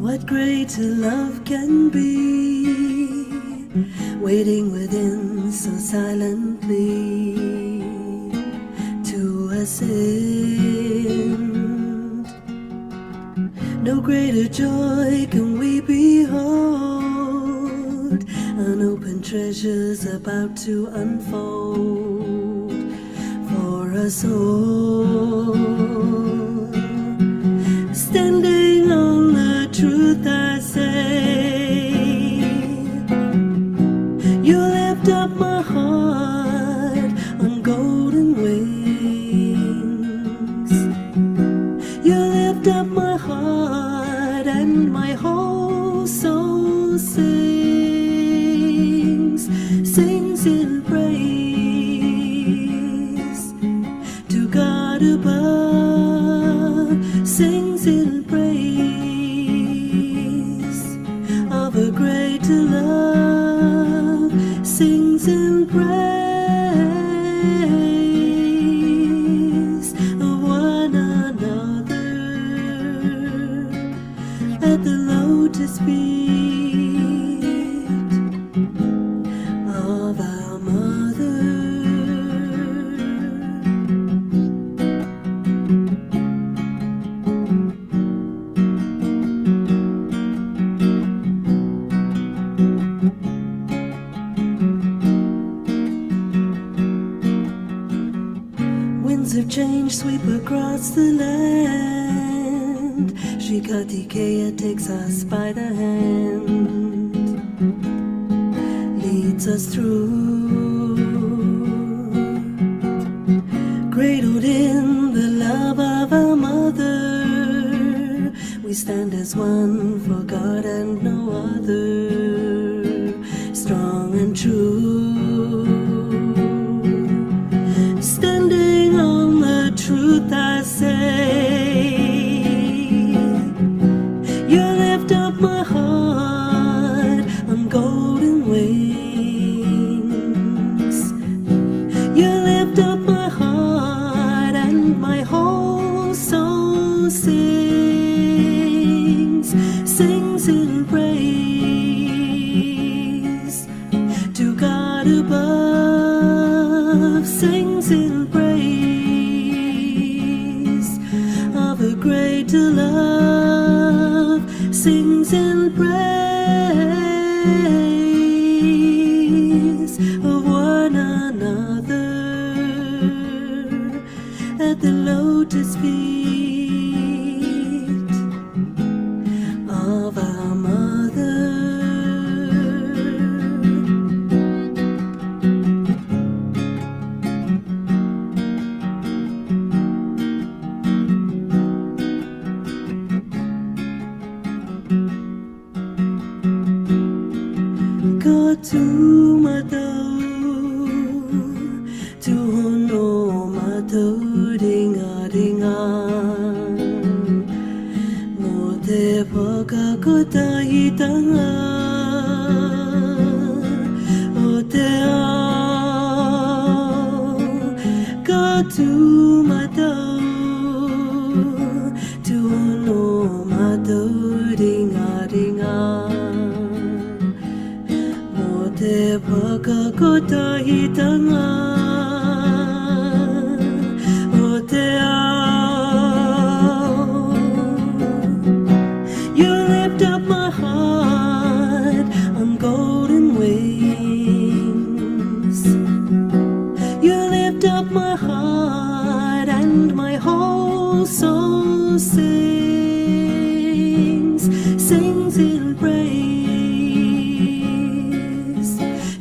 what greater love can be, waiting within so silently to ascend. No greater joy can we behold, unopened treasures about to unfold for us all. Standing on the truth I say, you lift up my heart on golden wings. You lift up my heart and my whole soul sings in praise to God above, sings in praise of a greater love, sings in praise of one another at the lotus feet of our mother. Winds of change sweep across the land. Shikatikeya takes us by the hand, leads us through, cradled in the love of our mother. We stand as one for God and no other, strong and true. Standing on the truth I say, you lift up my heart on golden wings. You lift up my heart and my whole soul sings in praise to God above, sings in praise of a greater love, sings in praise of one another at the lotus feet of our mother. Go to Mato, to Hono Mato, Dinga Dinga, no te poca kota hitanga, o te ao. Go to Mato, to Hono Mato, Dinga Dinga, te paka kota hitanga, o te ao. You lift up my heart on golden wings. You lift up my heart and my whole soul sings in praise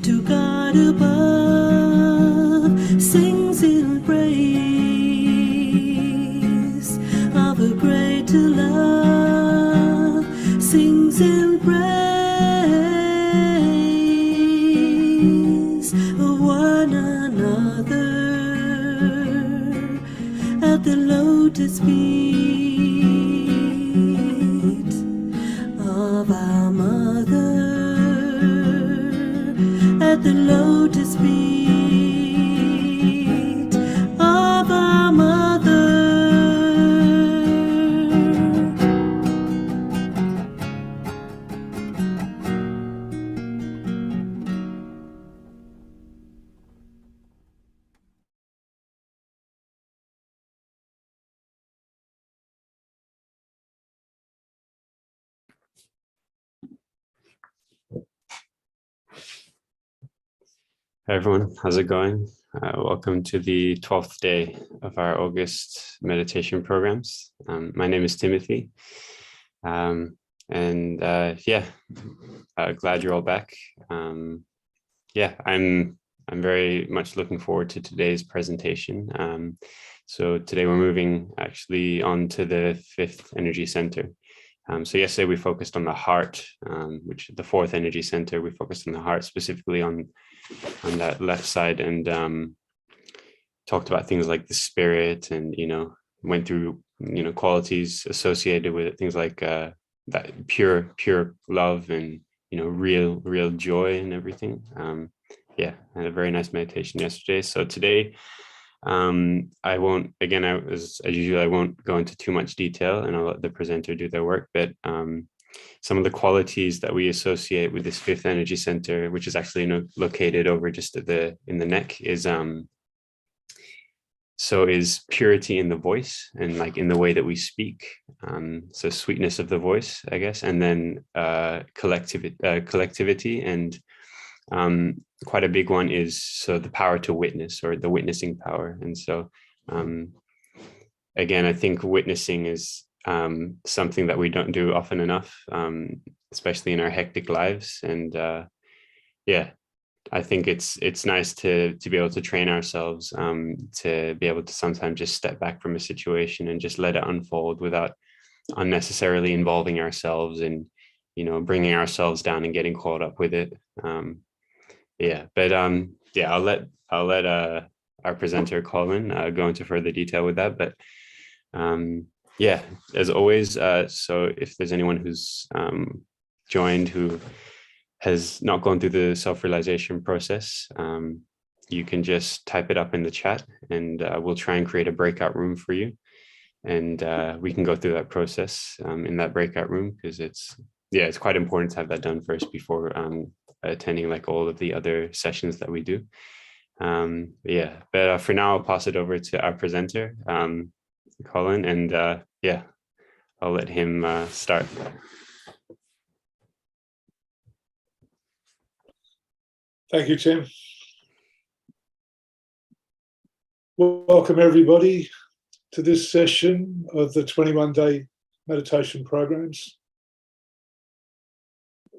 to God above, sings in praise of a greater love, sings in praise of one another at the lotus feet of our mother, at the lotus feet of our mother. Hi everyone, how's it going? Welcome to the 12th day of our August meditation programs. My name is Timothy, glad you're all back. I'm very much looking forward to today's presentation. So today we're moving actually on to the fifth energy center. So yesterday we focused on the heart, which the fourth energy center. We focused on the heart, specifically on that left side, and talked about things like the spirit, and went through qualities associated with it, things like that pure love, and real joy and everything. I had a very nice meditation yesterday. So today I won't, again, as usual, I won't go into too much detail, and I'll let the presenter do their work. But some of the qualities that we associate with this fifth energy center, which is actually located over just in the neck, is purity in the voice, and like in the way that we speak. So sweetness of the voice, I guess, and then collectivity, and quite a big one is the power to witness, or the witnessing power. And so again, I think witnessing is something that we don't do often enough, especially in our hectic lives. And I think it's nice to be able to train ourselves to be able to sometimes just step back from a situation and just let it unfold without unnecessarily involving ourselves and bringing ourselves down and getting caught up with it. I'll let our presenter Colin go into further detail with that. But as always, so if there's anyone who's joined who has not gone through the self-realization process, you can just type it up in the chat, and we'll try and create a breakout room for you, and we can go through that process in that breakout room, because it's quite important to have that done first before attending like all of the other sessions that we do. But for now, I'll pass it over to our presenter, Colin, and I'll let him start. Thank you, Tim. Welcome everybody to this session of the 21-day meditation programs.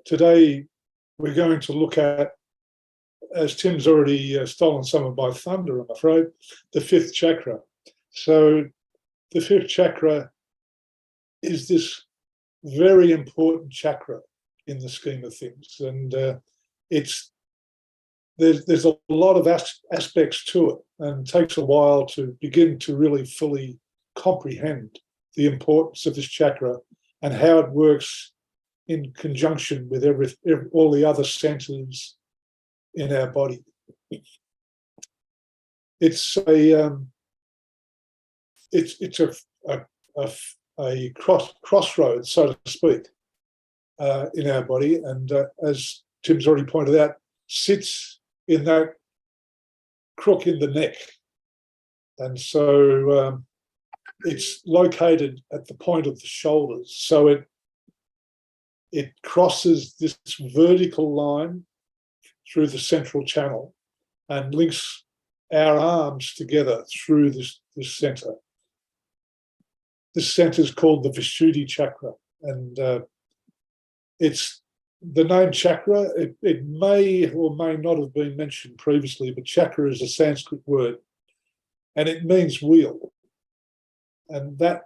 Today we're going to look at, as Tim's already stolen some of my thunder, I'm afraid, the fifth chakra. So the fifth chakra is this very important chakra in the scheme of things, and there's a lot of aspects to it, and it takes a while to begin to really fully comprehend the importance of this chakra and how it works in conjunction with all the other centers in our body. It's a crossroads, so to speak, in our body, and as Tim's already pointed out, sits in that crook in the neck. And so it's located at the point of the shoulders. So it crosses this vertical line through the central channel and links our arms together through this center. This center is called the Vishuddhi chakra, and it's the name chakra. It may or may not have been mentioned previously, but chakra is a Sanskrit word, and it means wheel, and that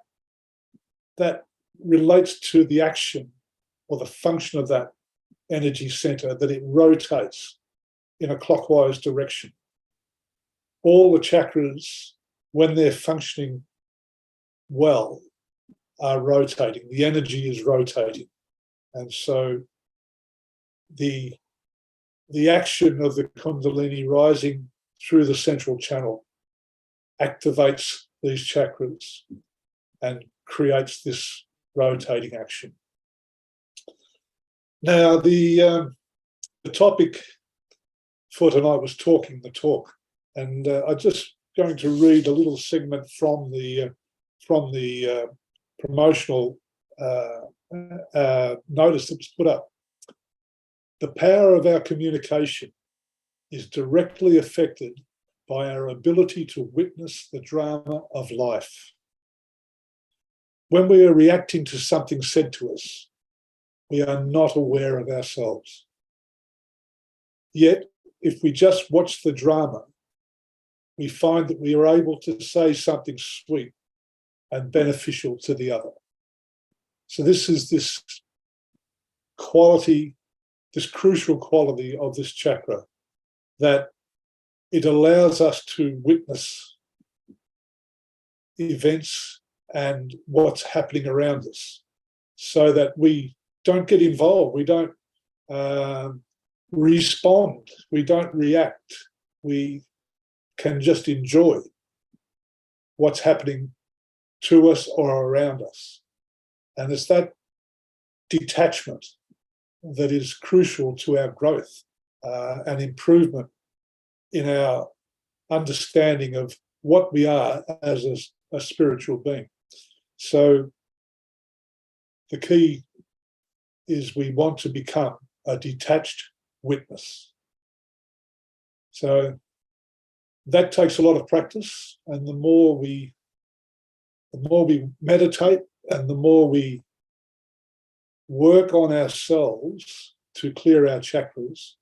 relates to the action or the function of that energy center, that it rotates in a clockwise direction. All the chakras, when they're functioning well, are rotating. The energy is rotating. And so the action of the Kundalini rising through the central channel activates these chakras and creates this rotating action. Now, the topic for tonight was talking the talk, and I'm just going to read a little segment from the promotional notice that was put up. The power of our communication is directly affected by our ability to witness the drama of life. When we are reacting to something said to us, we are not aware of ourselves. Yet, if we just watch the drama, we find that we are able to say something sweet and beneficial to the other. So this is this quality, this crucial quality of this chakra, that it allows us to witness events and what's happening around us, so that we don't get involved, we don't respond, we don't react, we can just enjoy what's happening to us or around us. And it's that detachment that is crucial to our growth and improvement in our understanding of what we are as a spiritual being. So the key is we want to become a detached witness. So that takes a lot of practice, and the more we meditate and the more we work on ourselves to clear our chakras,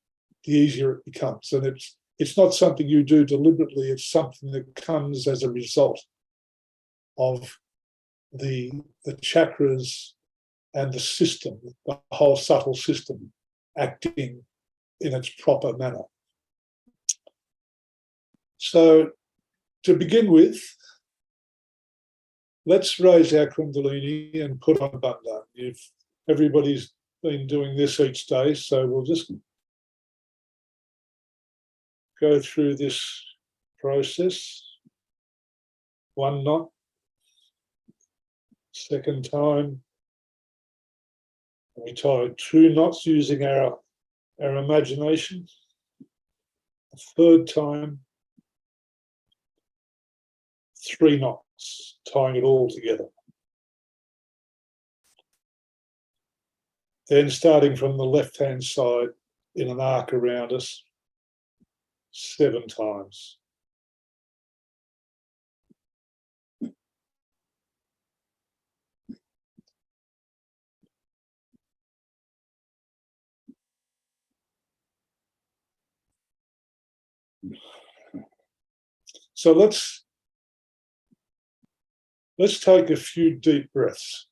the easier it becomes. And it's not something you do deliberately, it's something that comes as a result of the chakras and the system, the whole subtle system acting in its proper manner. So to begin with, let's raise our Kundalini and put on Bandhan. Everybody's been doing this each day, so we'll just go through this process. 1 knot, second time, we tie 2 knots using our imagination. A third time, 3 knots, tying it all together. Then starting from the left-hand side in an arc around us, 7 times. So let's take a few deep breaths.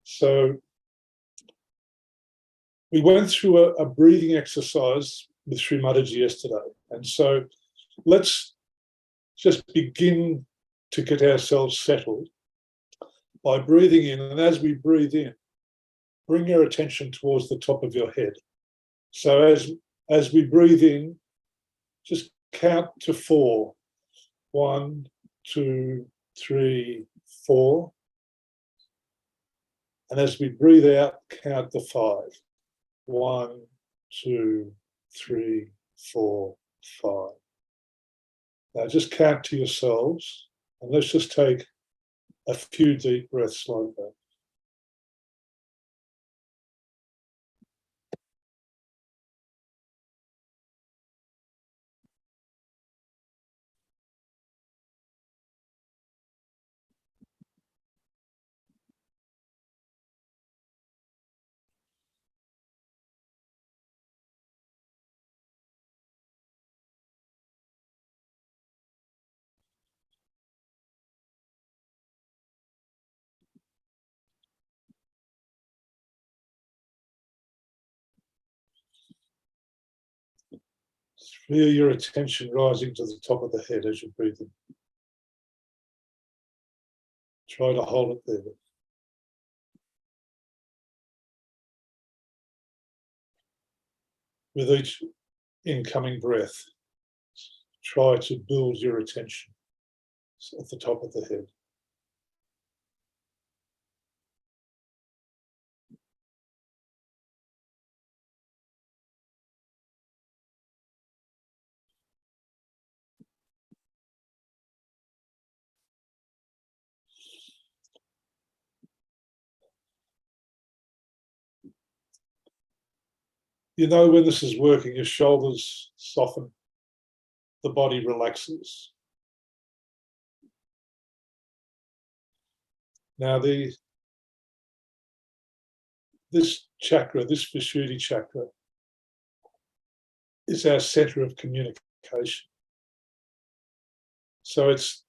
So we went through a breathing exercise with Sri Mataji yesterday. And so let's just begin to get ourselves settled by breathing in. And as we breathe in, bring your attention towards the top of your head. So as we breathe in, just count to 4. 1, 2, 3, 4. And as we breathe out, count to 5. 1, 2, 3, 4, 5. Now just count to yourselves, and let's just take a few deep breaths like that. Feel your attention rising to the top of the head as you breathe in. Try to hold it there. With each incoming breath, try to build your attention at the top of the head. You know when this is working, your shoulders soften, the body relaxes. Now, this chakra, this Vishuddhi chakra, is our center of communication. So it's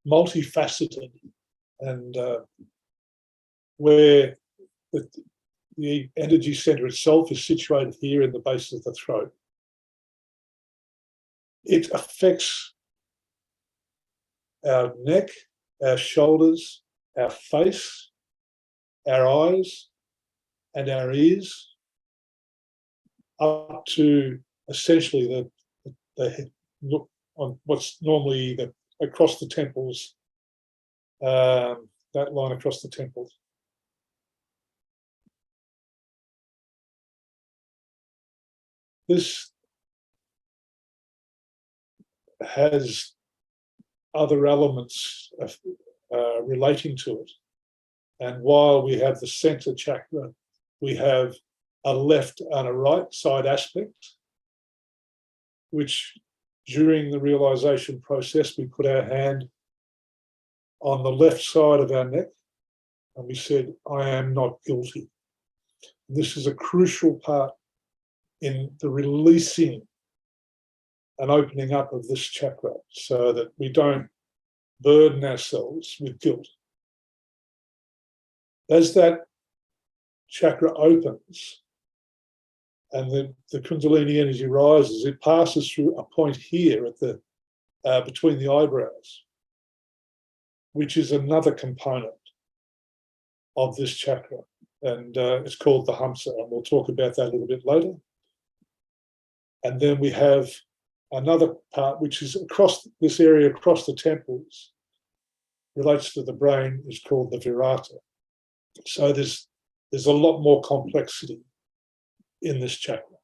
multifaceted, and where the energy center itself is situated here in the base of the throat, it affects our neck, our shoulders, our face, our eyes, and our ears, up to essentially the look on what's normally across the temples, that line across the temples. This has other elements relating to it. And while we have the center chakra, we have a left and a right side aspect, which during the realization process, we put our hand on the left side of our neck and we said, I am not guilty. And this is a crucial part in the releasing and opening up of this chakra so that we don't burden ourselves with guilt. As that chakra opens and the Kundalini energy rises, it passes through a point here at the between the eyebrows, which is another component of this chakra, and it's called the Hamsa, and we'll talk about that a little bit later. And then we have another part which is across this area, across the temples, relates to the brain, is called the Virata. So there's a lot more complexity in this chakra.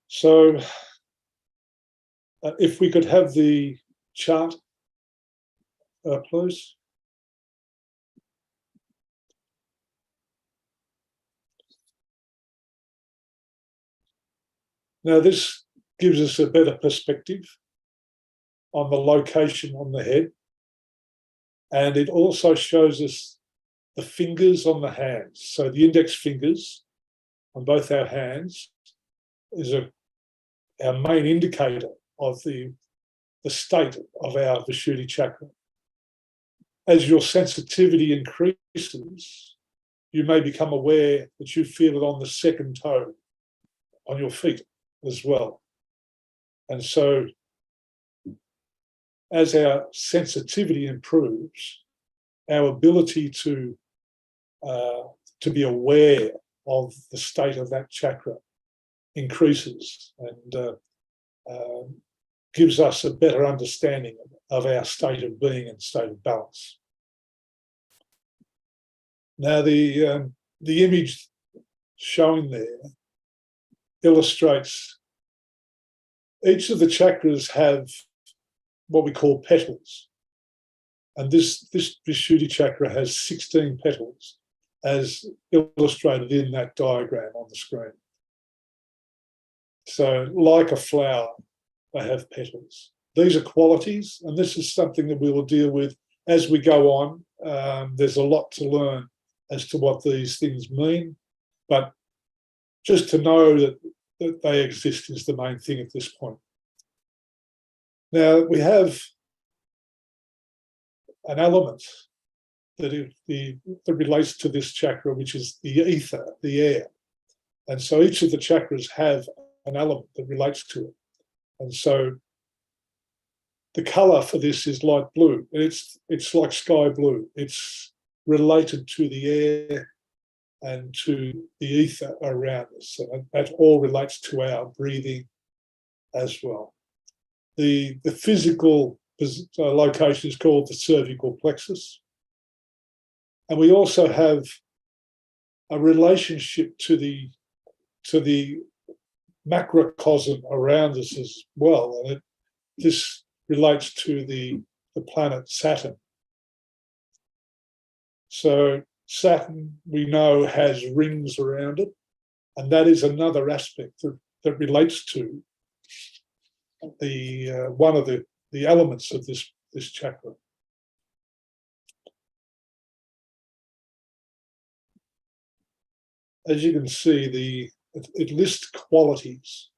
So if we could have the chart, please. Now this gives us a better perspective on the location on the head, and it also shows us the fingers on the hands. So the index fingers on both our hands is our main indicator of the state of our Vishuddhi chakra. As your sensitivity increases, you may become aware that you feel it on the second toe on your feet as well. And so as our sensitivity improves, our ability to be aware of the state of that chakra increases and gives us a better understanding of our state of being and state of balance. Now, the image shown there illustrates each of the chakras have what we call petals. And this Vishuddhi chakra has 16 petals, as illustrated in that diagram on the screen. So like a flower, they have petals. These are qualities, and this is something that we will deal with as we go on. There's a lot to learn as to what these things mean, but just to know that they exist is the main thing at this point. Now, we have an element that relates to this chakra, which is the ether, the air. And so each of the chakras have an element that relates to it. And so the colour for this is light blue. It's like sky blue. It's related to the air and to the ether around us. And that all relates to our breathing as well. The physical location is called the cervical plexus. And we also have a relationship to the macrocosm around us as well. And this relates to the planet Saturn. So Saturn, we know, has rings around it, And that is another aspect that relates to the one of the elements of this chakra. As you can see, it lists qualities,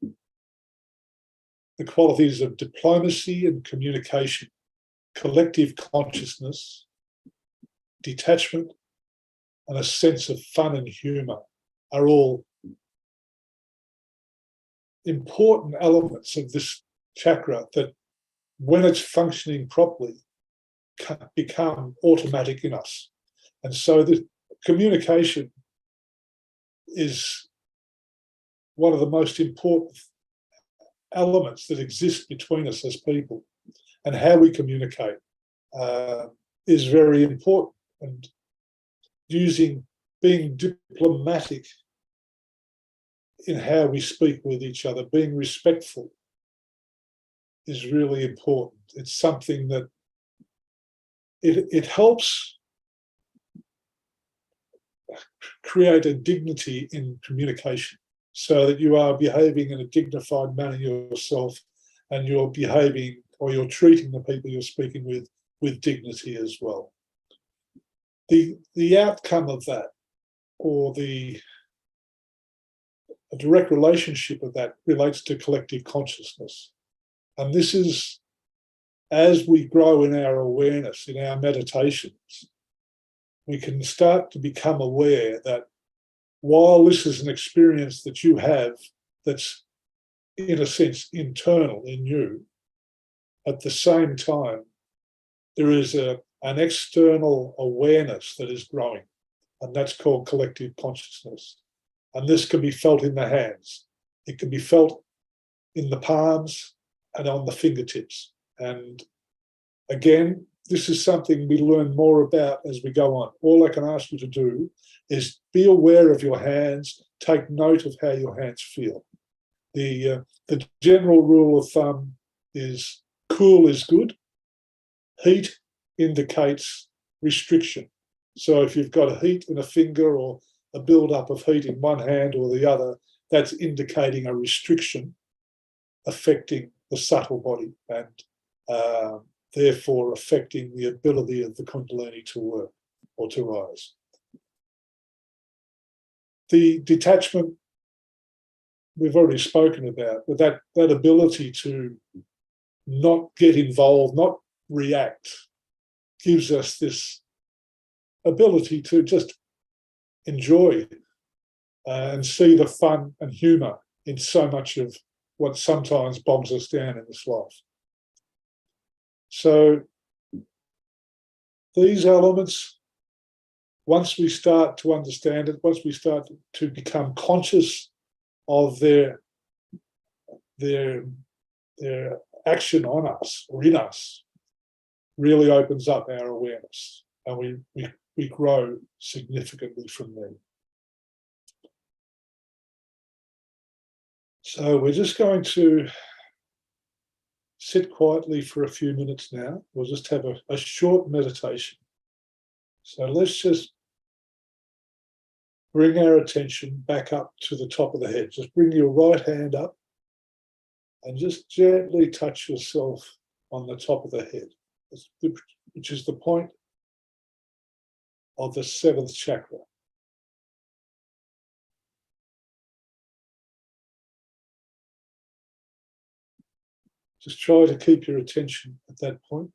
the qualities of diplomacy and communication, collective consciousness, detachment, and a sense of fun and humour are all important elements of this chakra that, when it's functioning properly, can become automatic in us. And so the communication is one of the most important elements that exist between us as people, and how we communicate is very important. And being diplomatic in how we speak with each other, being respectful, is really important. It's something that it helps create a dignity in communication, so that you are behaving in a dignified manner yourself, and you're behaving, or you're treating the people you're speaking with dignity as well. The outcome of that, or a direct relationship of that, relates to collective consciousness. And this is, as we grow in our awareness, in our meditations, we can start to become aware that while this is an experience that you have that's, in a sense, internal in you, at the same time, there is an external awareness that is growing, and that's called collective consciousness. And this can be felt in the hands. It can be felt in the palms and on the fingertips. And again, this is something we learn more about as we go on. All I can ask you to do is be aware of your hands, take note of how your hands feel. The general rule of thumb is cool is good. Heat indicates restriction. So if you've got a heat in a finger or a build-up of heat in one hand or the other, that's indicating a restriction affecting the subtle body, and therefore affecting the ability of the Kundalini to work or to rise. The detachment we've already spoken about, but that ability to not get involved, not react, gives us this ability to just enjoy and see the fun and humour in so much of what sometimes bogs us down in this life. So these elements, once we start to understand it, once we start to become conscious of their action on us or in us, really opens up our awareness, and we grow significantly from there. So we're just going to sit quietly for a few minutes now. We'll just have a short meditation. So let's just bring our attention back up to the top of the head. Just bring your right hand up and just gently touch yourself on the top of the head, which is the point of the 7th chakra. Just try to keep your attention at that point.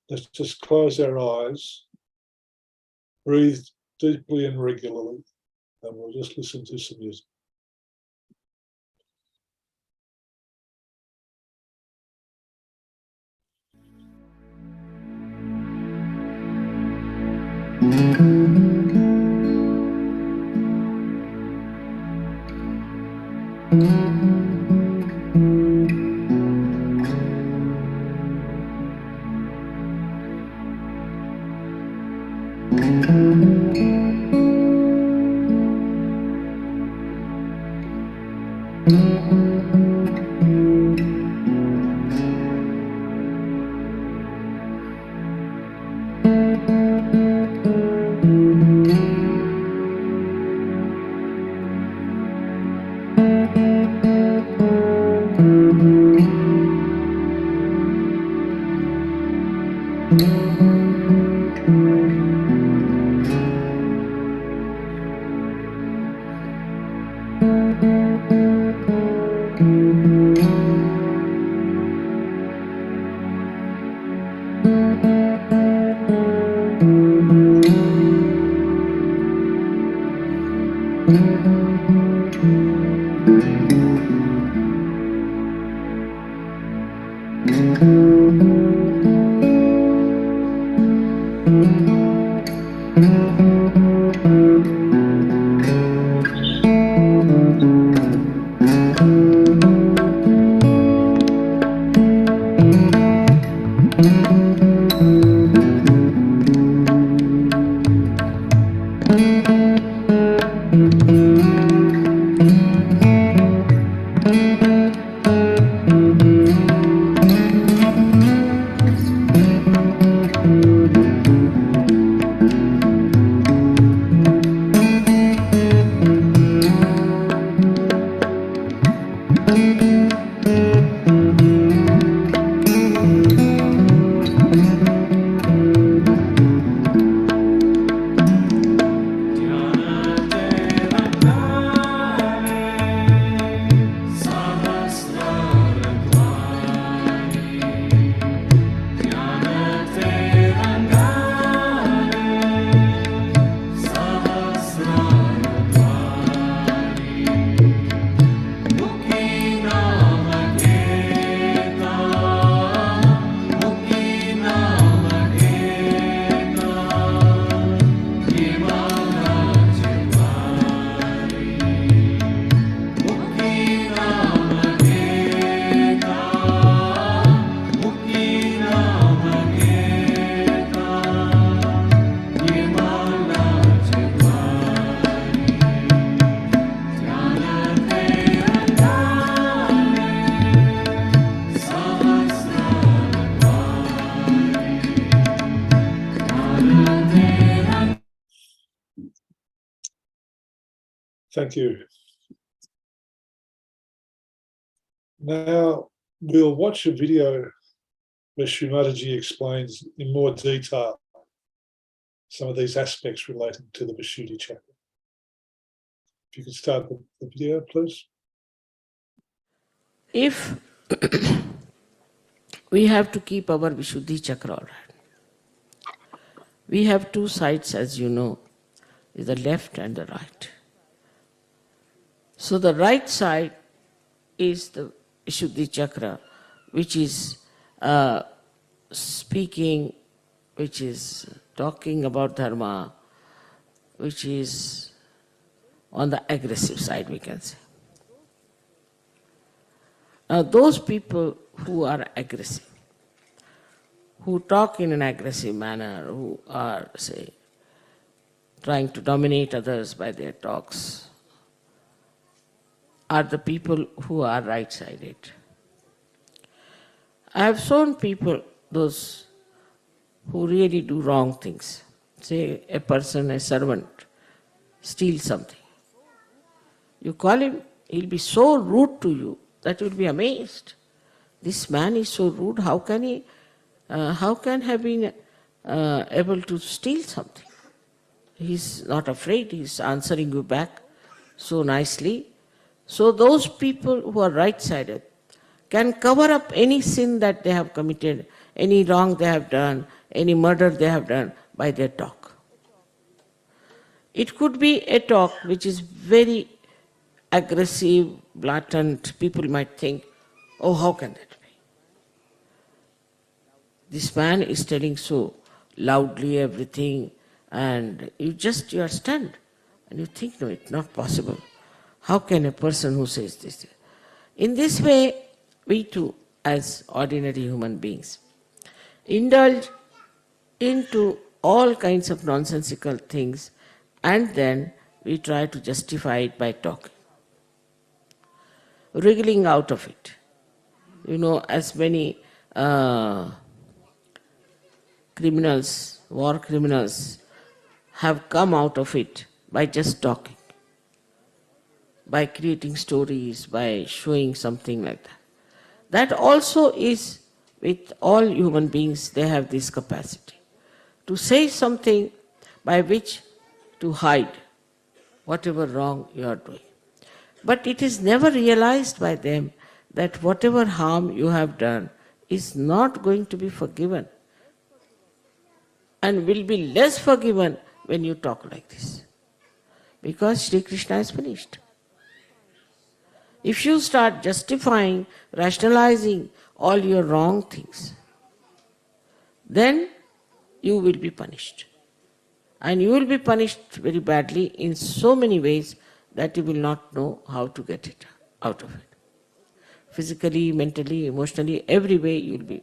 Let's just close our eyes, breathe deeply and regularly, and we'll just listen to some music. Thank you. Now we'll watch a video where Srimataji explains in more detail some of these aspects relating to the Vishuddhi chakra. If you could start the video, please. If we have to keep our Vishuddhi chakra all right, we have two sides, as you know, is the left and the right. So the right side is the Vishuddhi chakra, which is speaking, which is talking about dharma, which is on the aggressive side, we can say. Now those people who are aggressive, who talk in an aggressive manner, who are, say, trying to dominate others by their talks, are the people who are right-sided. I have shown people, those who really do wrong things. Say a person, a servant, steals something. You call him, he'll be so rude to you that you'll be amazed. This man is so rude, how can he have been able to steal something? He's not afraid, he's answering you back so nicely. So those people who are right-sided can cover up any sin that they have committed, any wrong they have done, any murder they have done by their talk. It could be a talk which is very aggressive, blatant. People might think, oh, how can that be? This man is telling so loudly everything, and you are stunned, and you think, no, it's not possible. How can a person who says this? In this way, we too, as ordinary human beings, indulge into all kinds of nonsensical things, and then we try to justify it by talking, wriggling out of it. You know, as many criminals, war criminals, have come out of it by just talking, by creating stories, by showing something like that. That also is with all human beings, they have this capacity to say something by which to hide whatever wrong you are doing. But it is never realized by them that whatever harm you have done is not going to be forgiven and will be less forgiven when you talk like this. Because Sri Krishna is finished. If you start justifying, rationalizing all your wrong things, then you will be punished. And you will be punished very badly in so many ways that you will not know how to get it out of it. Physically, mentally, emotionally, every way you will be.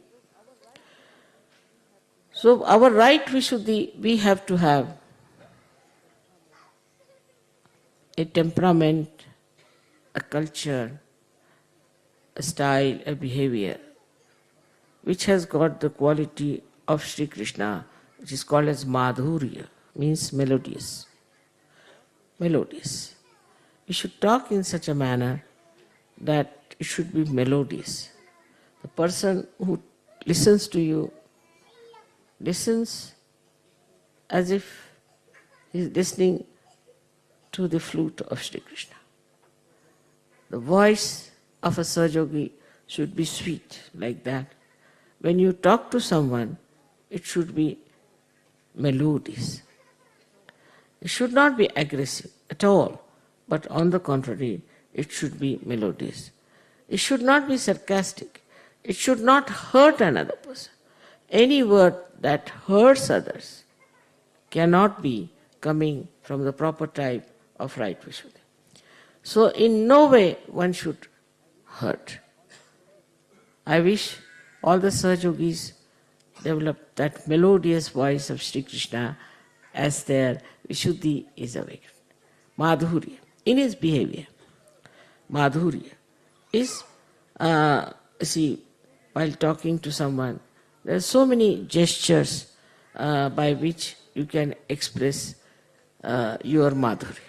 So our right Vishuddhi, we have to have a temperament, a culture, a style, a behavior, which has got the quality of Sri Krishna, which is called as Madhurya, means melodious. Melodious. You should talk in such a manner that it should be melodious. The person who listens to you listens as if he is listening to the flute of Sri Krishna. The voice of a Sahajogi should be sweet, like that. When you talk to someone, it should be melodious. It should not be aggressive at all, but on the contrary, it should be melodious. It should not be sarcastic. It should not hurt another person. Any word that hurts others cannot be coming from the proper type of right Vishuddhi. So in no way one should hurt. I wish all the Sahajogis develop that melodious voice of Sri Krishna as their Vishuddhi is awakened. Madhurya, in his behavior, Madhurya is, see, while talking to someone, there are so many gestures by which you can express your Madhurya.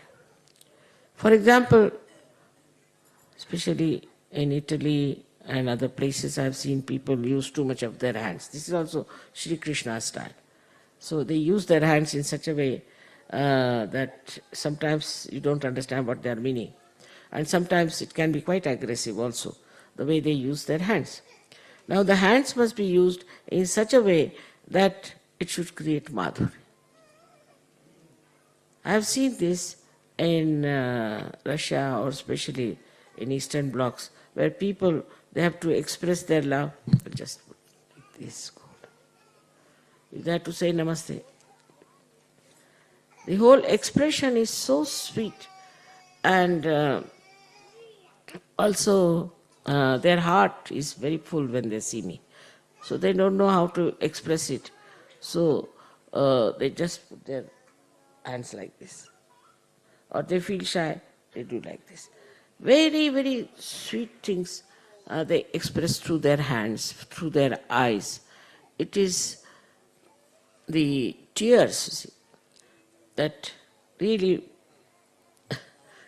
For example, especially in Italy and other places, I have seen people use too much of their hands. This is also Sri Krishna's style. So they use their hands in such a way that sometimes you don't understand what they are meaning. And sometimes it can be quite aggressive also, the way they use their hands. Now the hands must be used in such a way that it should create madhurya. I have seen this in Russia, or especially in Eastern blocs, where people, they have to express their love. Just put this. They have to say namaste. The whole expression is so sweet, and also their heart is very full when they see me. So they don't know how to express it. So they just put their hands like this. Or they feel shy, they do like this. Very, very sweet things they express through their hands, through their eyes. It is the tears, you see, that really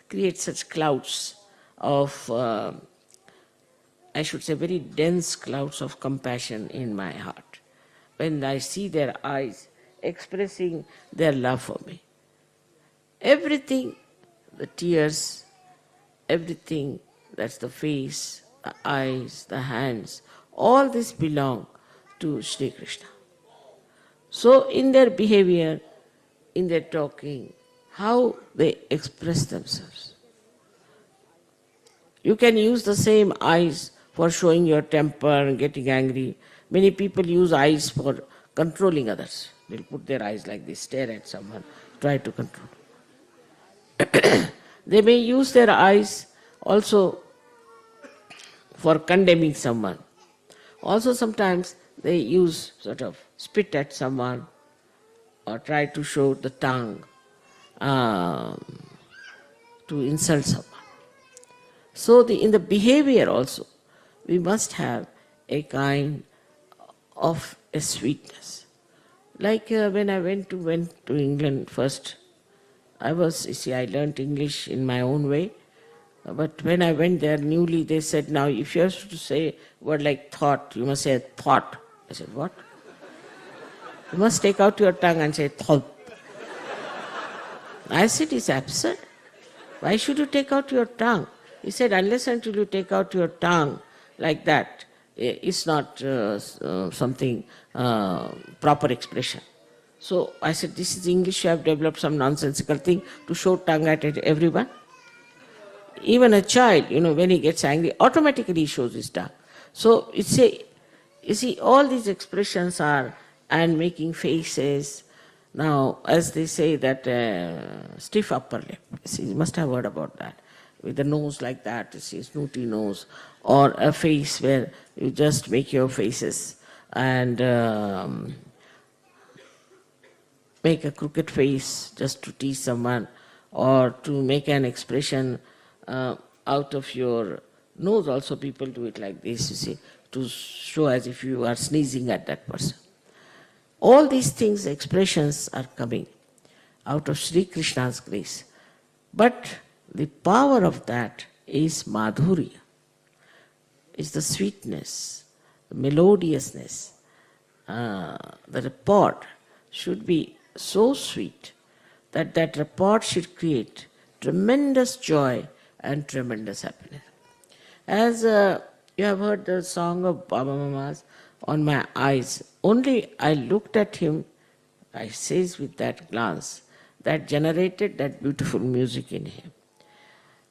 create such clouds of, I should say, very dense clouds of compassion in my heart when I see their eyes expressing their love for me. Everything, the tears, everything, that's the face, the eyes, the hands, all this belong to Sri Krishna. So in their behavior, in their talking, how they express themselves. You can use the same eyes for showing your temper and getting angry. Many people use eyes for controlling others. They'll put their eyes like this, stare at someone, try to control. They may use their eyes also for condemning someone. Also sometimes they use sort of spit at someone or try to show the tongue to insult someone. So in the behavior also, we must have a kind of a sweetness. Like when I went to England first, I learnt English in my own way. But when I went there newly, they said, now if you have to say a word like thought, you must say thought. I said, what? You must take out your tongue and say thought. I said, it's absurd. Why should you take out your tongue? He said, unless until you take out your tongue like that, it's not something proper expression. So I said, this is English, you have developed some nonsensical thing to show tongue at everyone. Even a child, when he gets angry, automatically he shows his tongue. So you see, all these expressions are, and making faces. Now, as they say that stiff upper lip, you must have heard about that. With the nose like that, snooty nose, or a face where you just make your faces and make a crooked face just to tease someone, or to make an expression out of your nose. Also people do it like this, to show as if you are sneezing at that person. All these things, expressions are coming out of Sri Krishna's grace. But the power of that is madhurya, is the sweetness, the melodiousness. The rapport should be so sweet that that rapport should create tremendous joy and tremendous happiness. As you have heard the song of Baba Mama's, On My Eyes, only I looked at him, I says with that glance, that generated that beautiful music in him.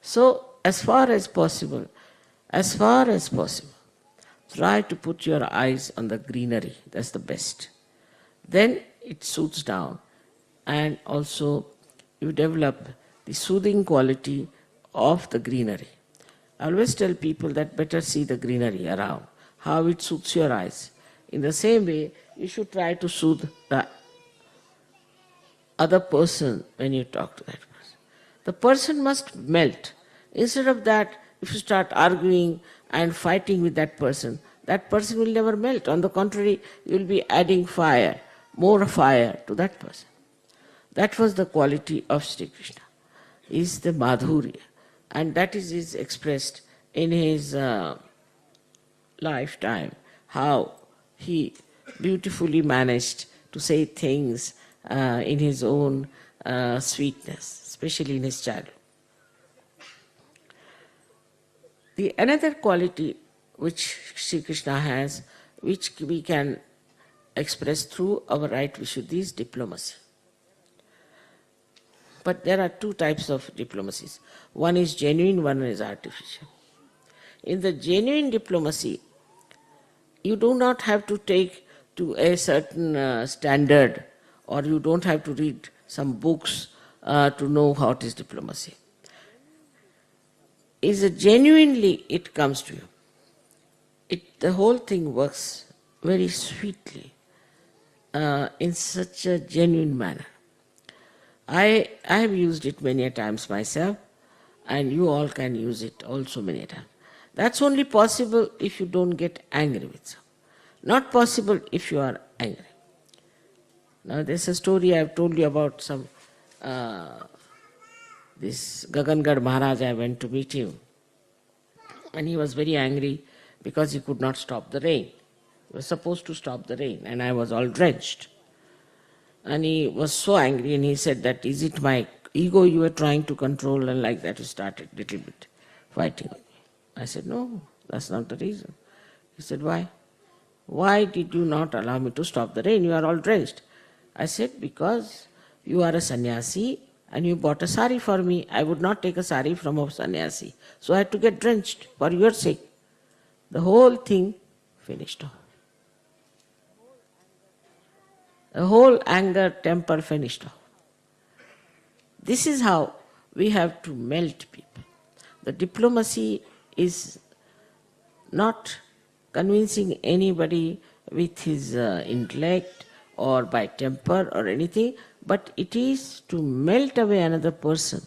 So as far as possible, try to put your eyes on the greenery, that's the best. Then it soothes down, and also you develop the soothing quality of the greenery. I always tell people that better see the greenery around, how it soothes your eyes. In the same way, you should try to soothe the other person when you talk to that person. The person must melt. Instead of that, if you start arguing and fighting with that person will never melt. On the contrary, you will be adding fire, more fire to that person. That was the quality of Sri Krishna, is the madhurya. And that is expressed in his lifetime, how he beautifully managed to say things in his own sweetness, especially in his childhood. The another quality which Sri Krishna has, which we can express through our right Vishuddhi, is diplomacy. But there are two types of diplomacies. One is genuine, one is artificial. In the genuine diplomacy, you do not have to take to a certain standard, or you don't have to read some books to know how it is diplomacy. Is it genuinely it comes to you. The whole thing works very sweetly in such a genuine manner. I have used it many a times myself, and you all can use it also many a times. That's only possible if you don't get angry with someone. Not possible if you are angry. Now there's a story I've told you about some, this Gagangad Maharaj, I went to meet him. And he was very angry because he could not stop the rain. He was supposed to stop the rain, and I was all drenched. And he was so angry, and he said that, is it my ego you were trying to control? And like that he started a little bit fighting with me. I said, no, that's not the reason. He said, why? Why did you not allow me to stop the rain? You are all drenched. I said, because you are a sannyasi and you bought a sari for me. I would not take a sari from a sannyasi. So I had to get drenched for your sake. The whole thing finished off. The whole anger, temper finished off. This is how we have to melt people. The diplomacy is not convincing anybody with his intellect or by temper or anything, but it is to melt away another person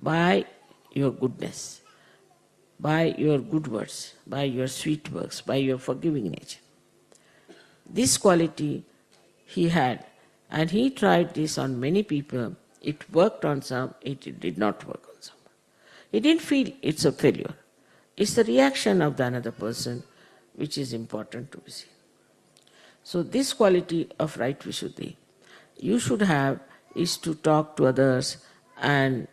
by your goodness, by your good words, by your sweet works, by your forgiving nature. This quality he had, and he tried this on many people. It worked on some, it did not work on some. He didn't feel it's a failure. It's the reaction of the another person which is important to be seen. So this quality of right Vishuddhi you should have is to talk to others and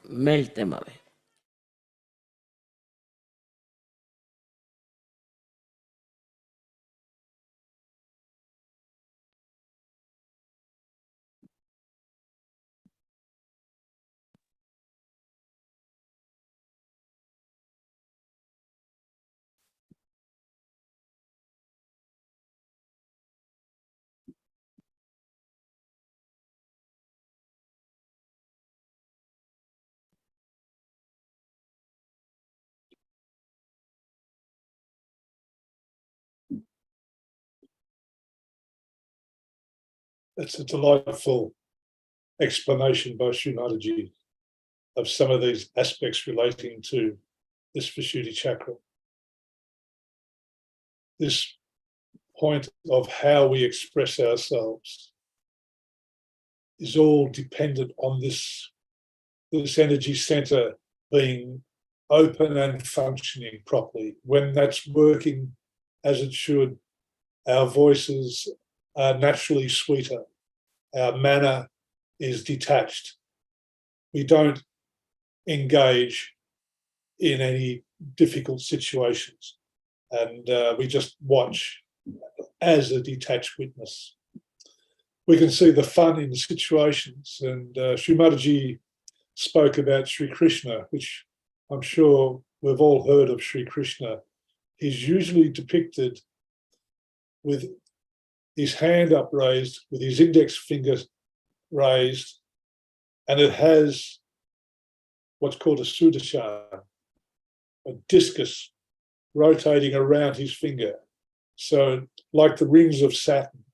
melt them away. It's a delightful explanation by Srimataji of some of these aspects relating to this Vishuddhi chakra. This point of how we express ourselves is all dependent on this energy center being open and functioning properly. When that's working as it should, our voices are naturally sweeter. Our manner is detached. We don't engage in any difficult situations, and we just watch as a detached witness. We can see the fun in the situations, and Srimataji spoke about Sri Krishna, which I'm sure we've all heard of Sri Krishna. He's usually depicted with his hand upraised, with his index finger raised, and it has what's called a sudarshan, a discus rotating around his finger. So like the rings of Saturn,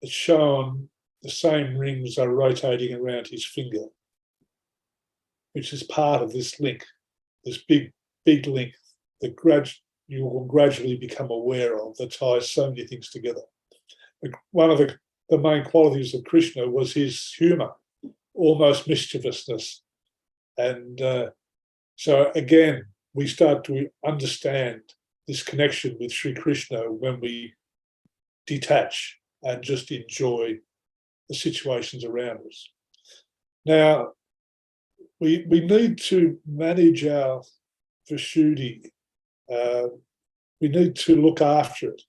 it's shown the same rings are rotating around his finger, which is part of this link, this big link that you will gradually become aware of, that ties so many things together. One of the main qualities of Krishna was his humour, almost mischievousness. And so again, we start to understand this connection with Sri Krishna when we detach and just enjoy the situations around us. Now, we need to manage our Vishuddhi. We need to look after it.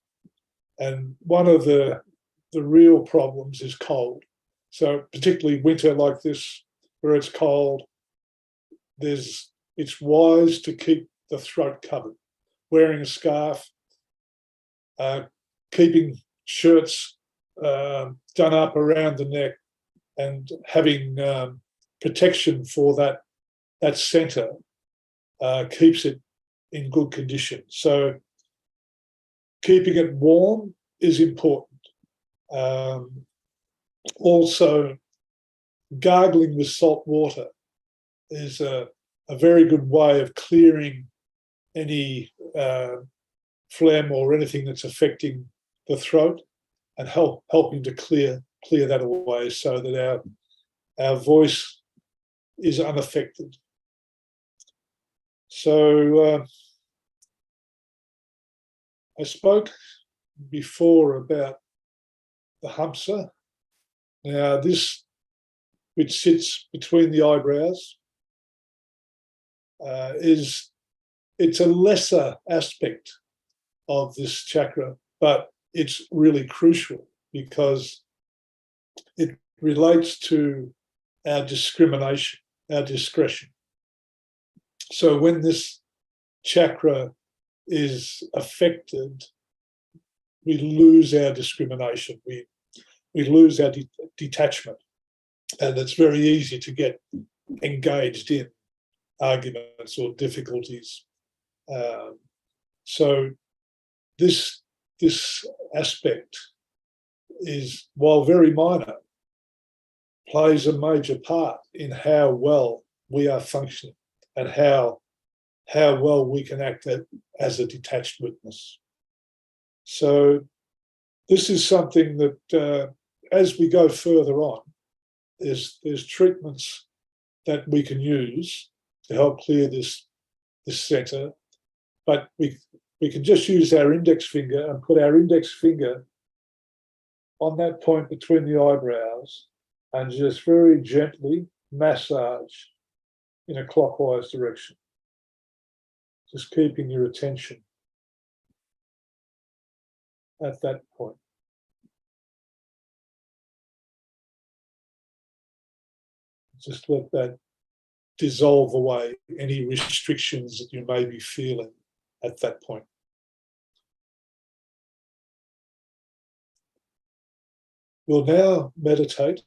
And one of the real problems is cold. So particularly winter like this, where it's cold, it's wise to keep the throat covered, wearing a scarf, keeping shirts done up around the neck, and having protection for that centre keeps it in good condition. So keeping it warm is important. Also, gargling with salt water is a very good way of clearing any phlegm or anything that's affecting the throat, and helping to clear that away so that our voice is unaffected. So I spoke before about the hamsa. Now this, which sits between the eyebrows, it's a lesser aspect of this chakra, but it's really crucial because it relates to our discrimination, our discretion. So when this chakra is affected, we lose our discrimination, we lose our detachment, and it's very easy to get engaged in arguments or difficulties. So this aspect is, while very minor, plays a major part in how well we are functioning and how well we can act as a detached witness. So this is something that as we go further on, there's treatments that we can use to help clear this center. But we can just use our index finger and put our index finger on that point between the eyebrows and just very gently massage in a clockwise direction. Just keeping your attention at that point. Just let that dissolve away any restrictions that you may be feeling at that point. We'll now meditate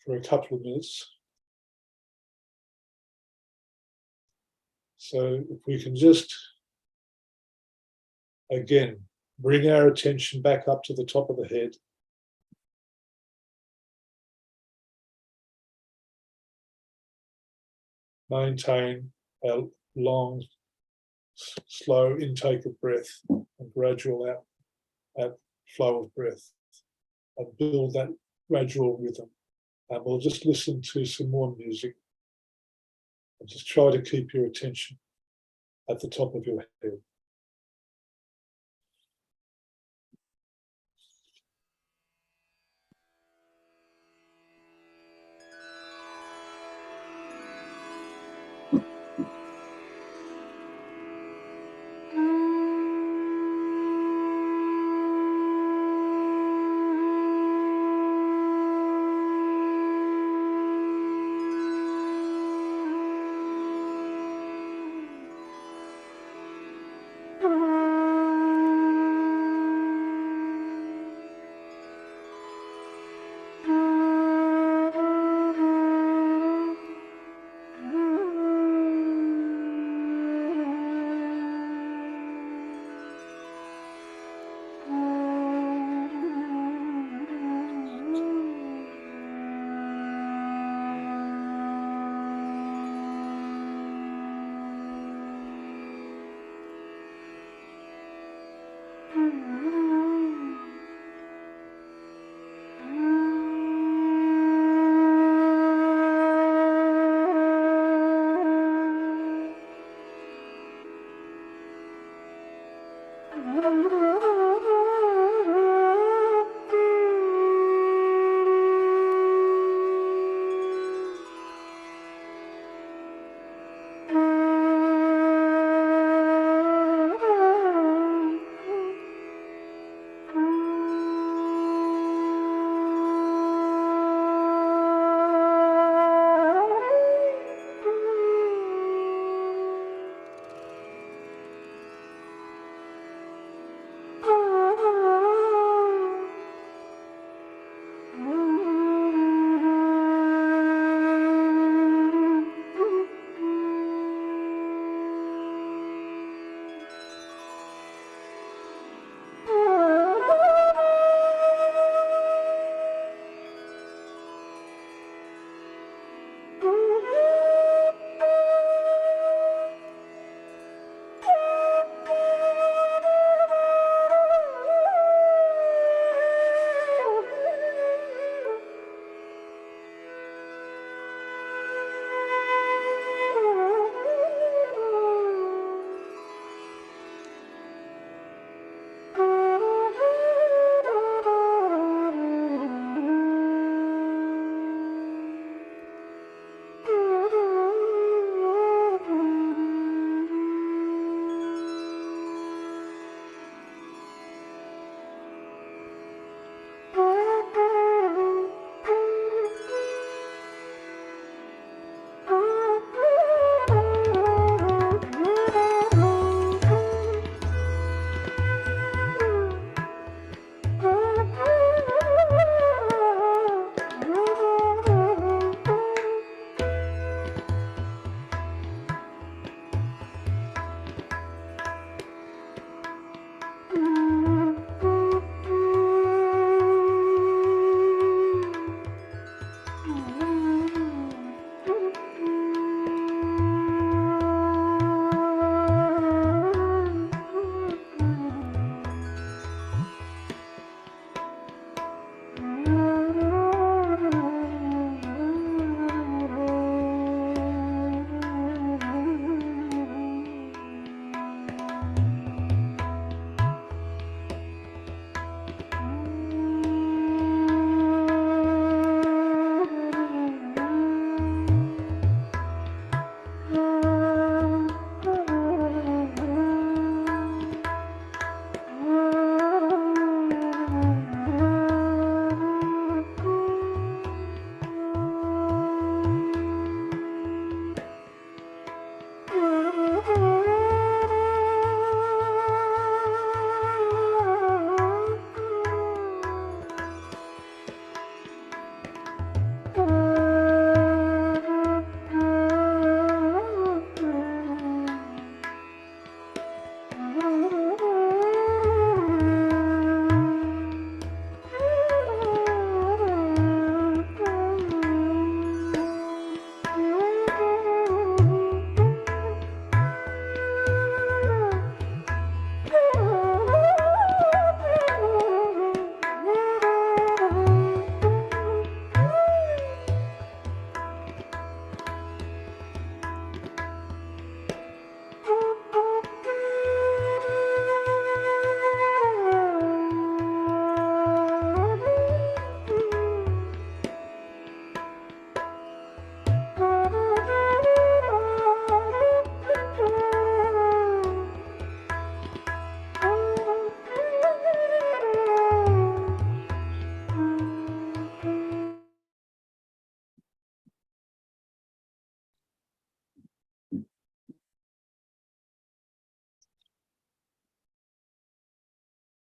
for a couple of minutes. So if we can just, again, bring our attention back up to the top of the head. Maintain a long, slow intake of breath and gradual out flow of breath, and build that gradual rhythm. And we'll just listen to some more music and just try to keep your attention at the top of your head.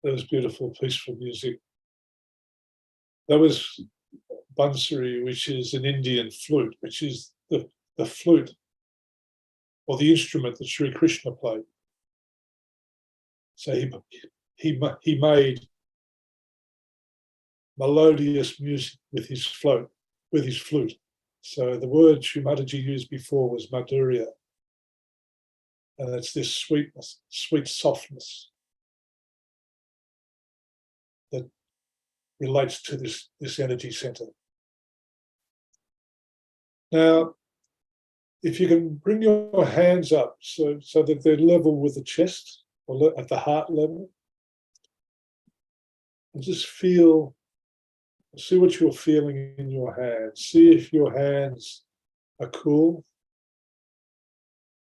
That was beautiful, peaceful music. That was Bansuri, which is an Indian flute, which is the flute or the instrument that Sri Krishna played. So he made melodious music with his flute. So the word Srimataji used before was Madhurya. And it's this sweetness, sweet softness that relates to this energy center. Now, if you can bring your hands up so that they're level with the chest or at the heart level, and just see what you're feeling in your hands. See if your hands are cool,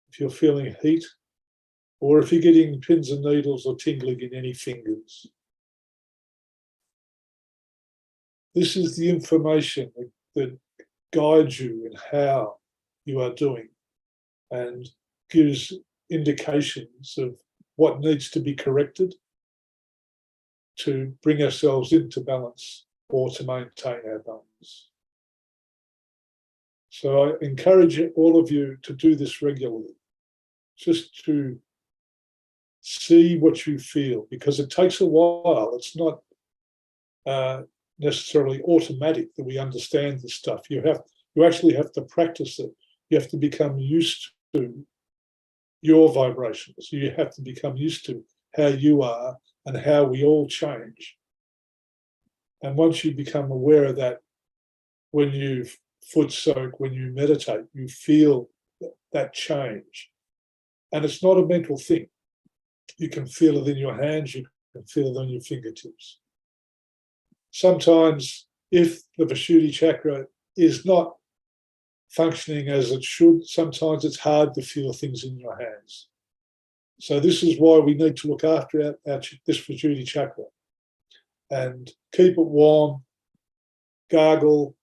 if you're feeling heat, or if you're getting pins and needles or tingling in any fingers. This is the information that guides you in how you are doing and gives indications of what needs to be corrected to bring ourselves into balance or to maintain our balance. So I encourage all of you to do this regularly, just to see what you feel, because it takes a while. It's not necessarily automatic that we understand this stuff. You actually have to practice it. You have to become used to your vibrations. You have to become used to how you are and how we all change. And once you become aware of that, when you foot soak, when you meditate, you feel that change. And it's not a mental thing. You can feel it in your hands, you can feel it on your fingertips. Sometimes, if the Vishuddhi chakra is not functioning as it should, sometimes it's hard to feel things in your hands. So this is why we need to look after this Vishuddhi chakra and keep it warm, gargle,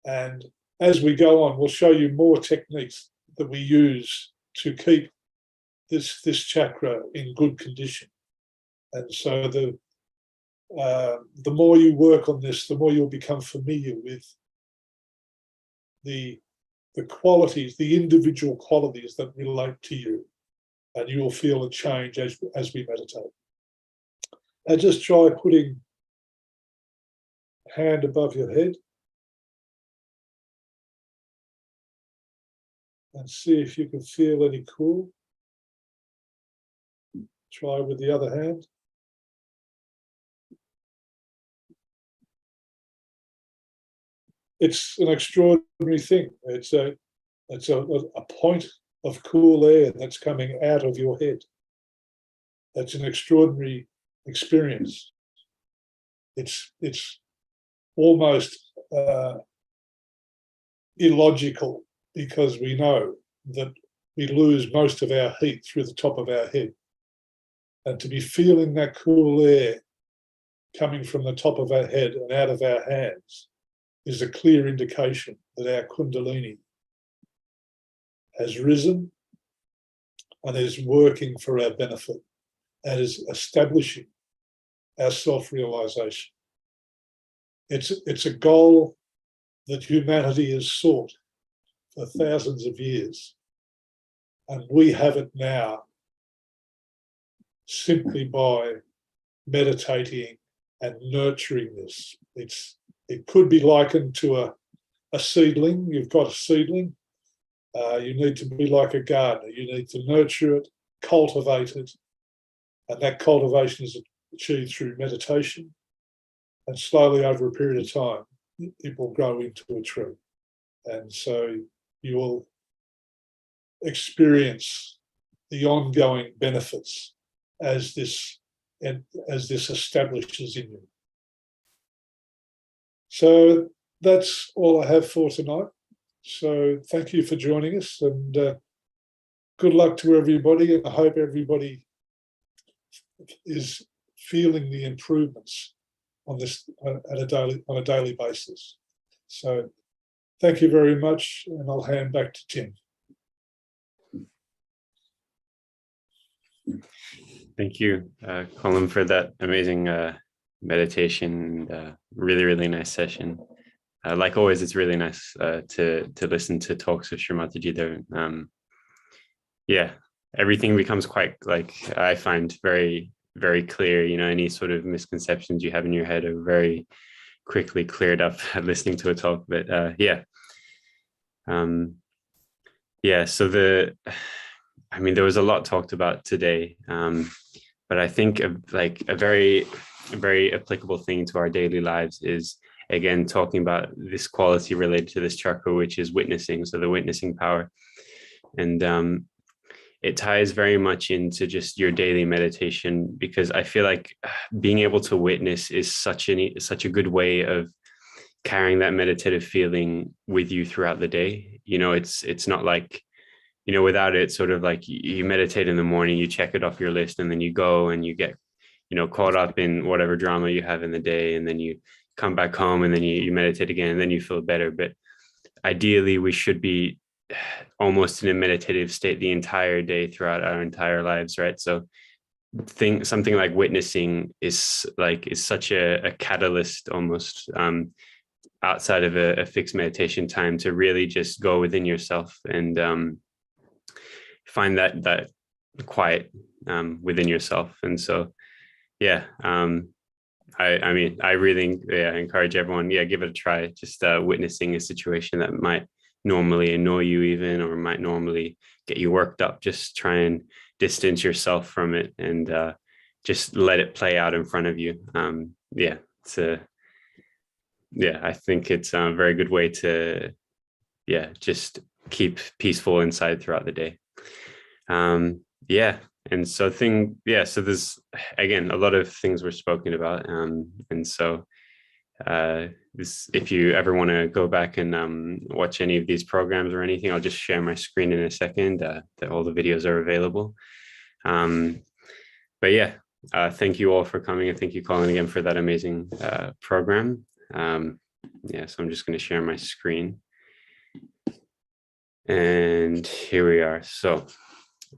and as we go on, we'll show you more techniques that we use to keep this chakra in good condition. And so the more you work on this, the more you'll become familiar with the qualities, the individual qualities that relate to you, and you will feel a change as we meditate. And just try putting a hand above your head and see if you can feel any cool. Try with the other hand. It's an extraordinary thing. It's a point of cool air that's coming out of your head. That's an extraordinary experience. It's almost illogical, because we know that we lose most of our heat through the top of our head. And to be feeling that cool air coming from the top of our head and out of our hands is a clear indication that our Kundalini has risen and is working for our benefit and is establishing our self-realization. It's a goal that humanity has sought for thousands of years, and we have it now simply by meditating and nurturing this. It could be likened to a seedling. You've got a seedling. You need to be like a gardener. You need to nurture it, cultivate it, and that cultivation is achieved through meditation. And slowly, over a period of time, it will grow into a tree. And so you will experience the ongoing benefits as this establishes in you. So that's all I have for tonight. So thank you for joining us, and good luck to everybody. And I hope everybody is feeling the improvements on this on a daily basis. So thank you very much, and I'll hand back to Tim. Thank you, Colin, for that amazing meditation. Really, really nice session. Like always, it's really nice to listen to talks of Sri Mataji there. Yeah, everything becomes quite, like, I find very, very clear. You know, any sort of misconceptions you have in your head are very quickly cleared up listening to a talk. But yeah, so there was a lot talked about today, but I think like a very applicable thing to our daily lives is, again, talking about this quality related to this chakra, which is witnessing. So the witnessing power, and it ties very much into just your daily meditation, because I feel like being able to witness is such a good way of carrying that meditative feeling with you throughout the day. You know, it's not like, you know, without it, sort of like you meditate in the morning, you check it off your list, and then you go and you get, you know, caught up in whatever drama you have in the day, and then you come back home, and then you meditate again, and then you feel better. But ideally, we should be almost in a meditative state the entire day throughout our entire lives, right? So something like witnessing is such a catalyst almost, outside of a fixed meditation time, to really just go within yourself and find that quiet within yourself. And so, yeah, I mean, I really encourage everyone, give it a try. Just witnessing a situation that might normally annoy you even, or might normally get you worked up. Just try and distance yourself from it, and just let it play out in front of you. I think it's a very good way to, just keep peaceful inside throughout the day. And so so there's, again, a lot of things were spoken about. And so if you ever want to go back and watch any of these programs or anything, I'll just share my screen in a second, that all the videos are available. Thank you all for coming, and thank you, Colin, again, for that amazing program. So I'm just going to share my screen. And here we are. So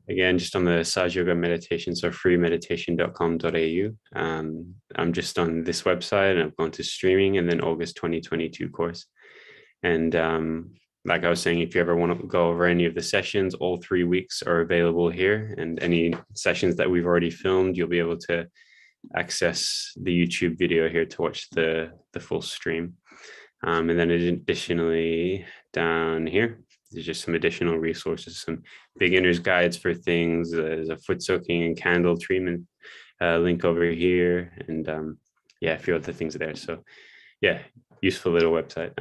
again, just on the Saj Yoga meditation, so freemeditation.com.au. I'm just on this website, and I've gone to streaming, and then August 2022 course. And like I was saying, if you ever want to go over any of the sessions, all 3 weeks are available here. And any sessions that we've already filmed, you'll be able to access the YouTube video here to watch the full stream. And then additionally, down here, there's just some additional resources, some beginner's guides for things. There's a foot soaking and candle treatment link over here, and a few other things there. So useful little website.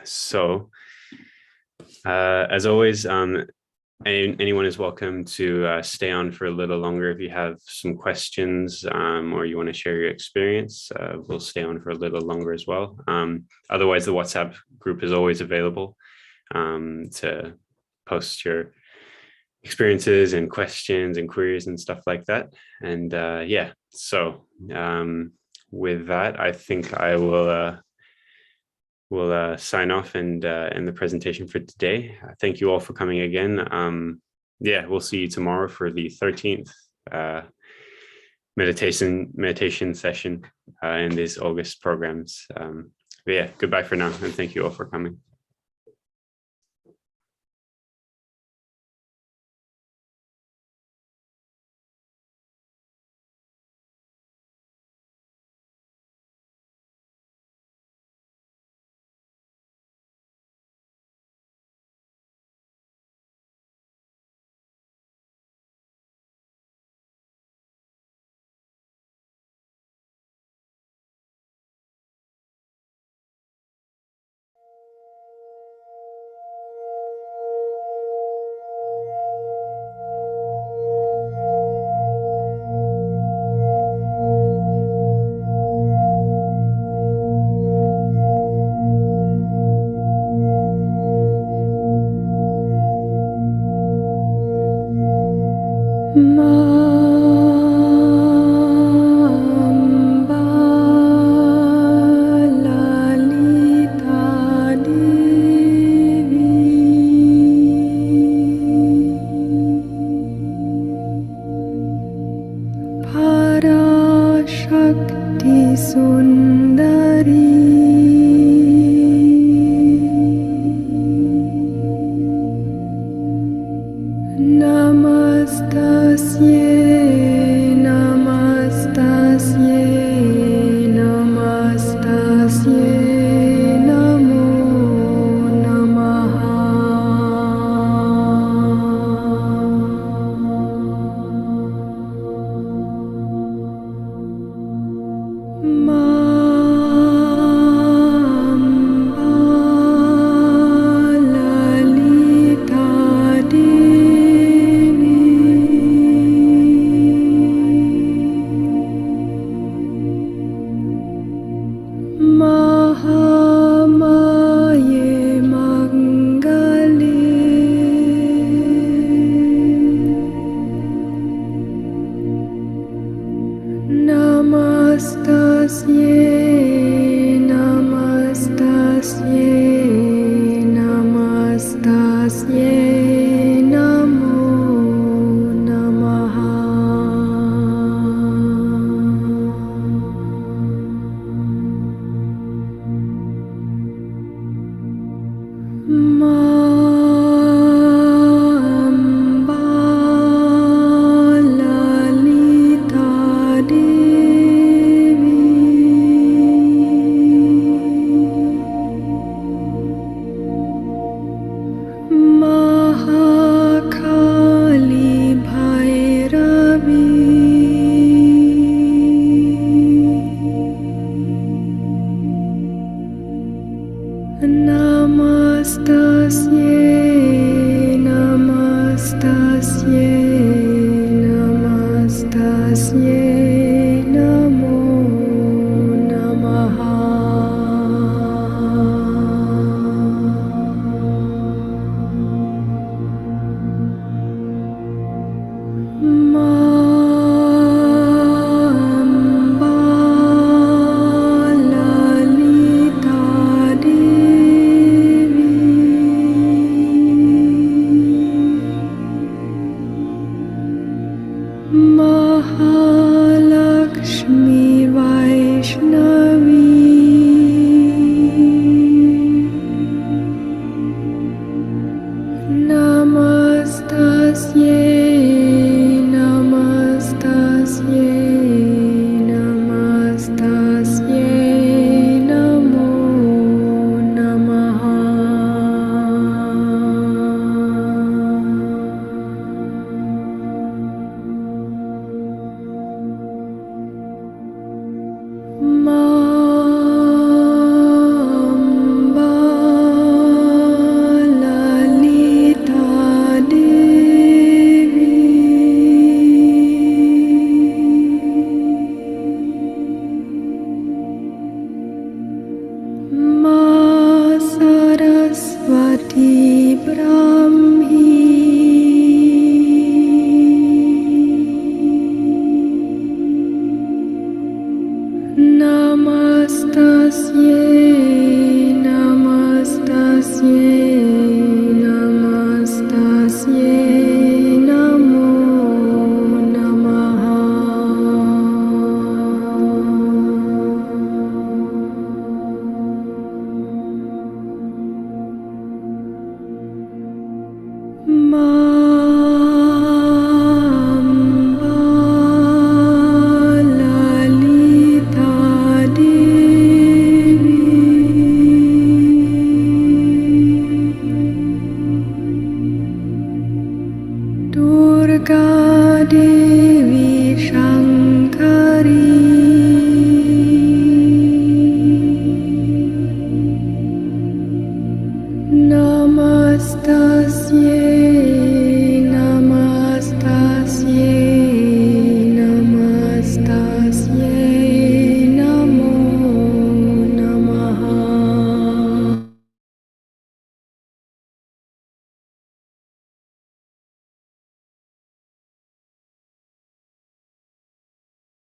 So as always, anyone is welcome to stay on for a little longer if you have some questions, or you want to share your experience. We'll stay on for a little longer as well. Otherwise, the WhatsApp group is always available to post your experiences and questions and queries and stuff like that. And so with that, I think I will sign off and end the presentation for today. Thank you all for coming again. We'll see you tomorrow for the 13th meditation session in these August programs. Goodbye for now, and thank you all for coming. Shakti Sundari Namastasye Namastasye Namastasye Namo Namaha Lalita Devi Mahamaye Mangale Namastasye Namastasye Namastasye Namo Namaha Mamba Lalita Devi Mahakali Bhairavi Namastasye Namastasye Namastasye Namo Namaha Mamba Lalita Devi Mahalakshmi Vaishnavi Namastasye Namastasye Namastasye Namo Namaha Mamba Lalita Devi Ma Saraswati Brahmi Namastasye Namastasye Namastasye Namo Namaha Mamba Lalita Devi Durga Devi Shankari Namastasye